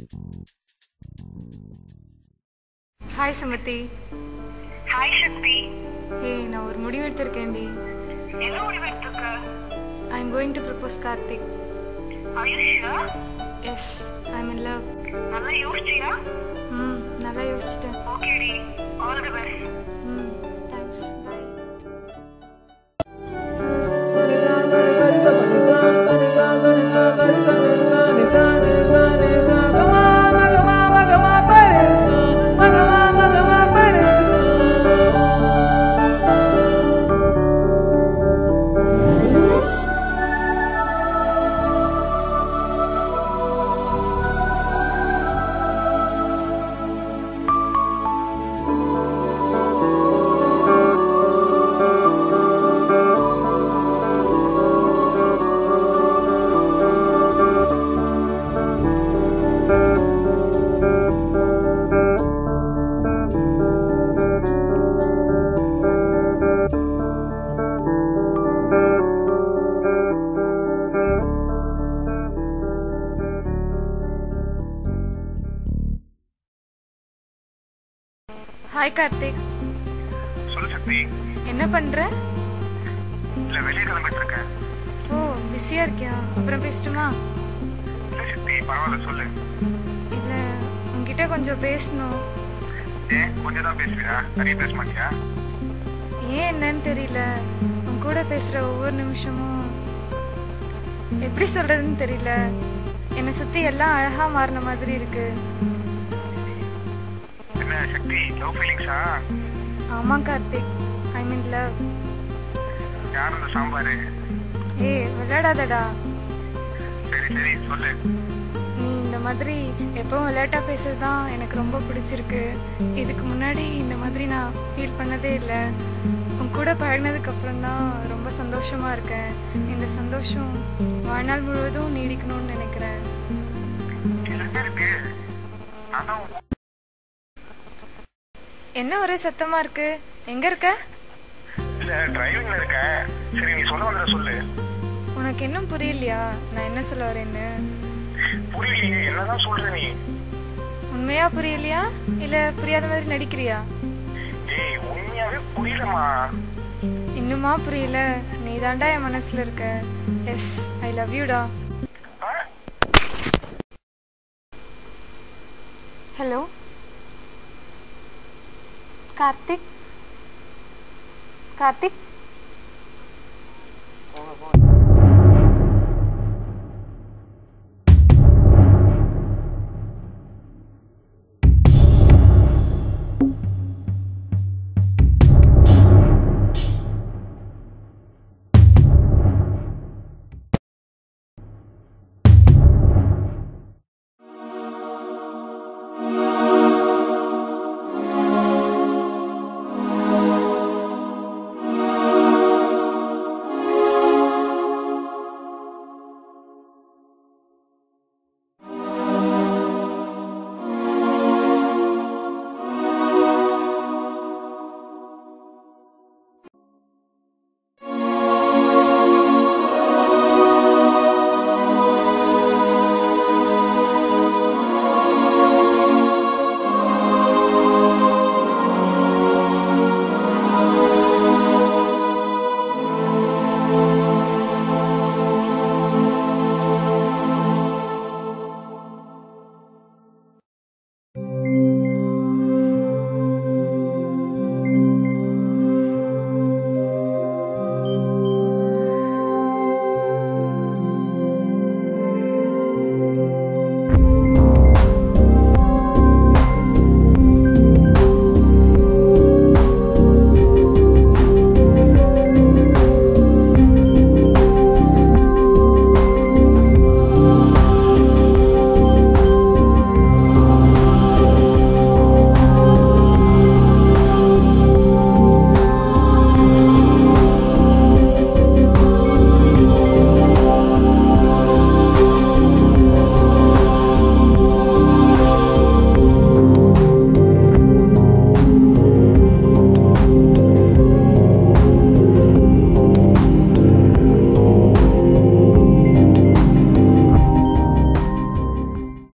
Hi Sumati. Hi Shakti. Hey, நான் ஒரு முடிவு எடுத்திருக்கேன்டி. என்ன முடிவு எடுத்திருக்க? I am going to propose Karthik. Are you sure? Yes, I am in love. நல்லா யோசிச்சியா? நல்லா யோசிச்சிட்டேன். Okay டி. All the best. Thanks. Bye. Hi Karthik. சொல்லு சக்தி. என்ன பண்ற? இல்ல வெளிய கிளம்பிட்டு இருக்கேன். ஓ, பிஸியா இருக்கியா? அப்புறம் பேசட்டுமா? இல்ல சக்தி, பரவாயில்ல சொல்லு. இல்ல, உன்கிட்ட கொஞ்சம் பேசணும். ஏன் கொஞ்சம் தான் பேசுவியா? நிறைய பேச மாட்டியா? ஏன் என்னன்னு தெரியல. உன் கூட பேசுற ஒவ்வொரு நிமிஷமும் எப்படி சொல்றதுன்னு தெரியல. என்னை சுத்தி எல்லாம் அழகா மாறின மாதிரி இருக்கு. என்ன சக்தி, லவ் ஃபீலிங்ஸா? ஆமா கார்த்திக், ஐ மீன் லவ். யார் அந்த சாம்பாரு? ஏய், விளையாடாதடா. சரி சரி சொல்லு. நீ இந்த மாதிரி எப்பவும் விளையாட்டா பேசுறதுதான் எனக்கு ரொம்ப பிடிச்சிருக்கு. இதுக்கு முன்னாடி இந்த மாதிரி நான் ஃபீல் பண்ணதே இல்லை. உன் கூட பழகினதுக்கு அப்புறம் தான் ரொம்ப சந்தோஷமா இருக்கேன். இந்த சந்தோஷம் வாழ்நாள் முழுவதும் நீடிக்கணும்னு நினைக்கிறேன். என்ன ஒரே சத்தமா இருக்கு? எங்க இருக்க? இல்ல, டிரைவிங்ல இருக்க. சரி, நீ சொல்ல வந்தத சொல்லு. உனக்கு இன்னும் புரியலையா நான் என்ன சொல்ல வரேன்னு? புரியலையே, என்னதான் சொல்ற நீ? உண்மையா புரியலையா இல்ல புரியாத மாதிரி நடிக்கிறியா? ஏய், உண்மையாவே புரியலமா. இன்னுமா புரியல? நீ தாண்டா என் மனசுல இருக்க. எஸ், ஐ லவ் யூடா. ஹலோ கார்த்திக். கார்த்திக்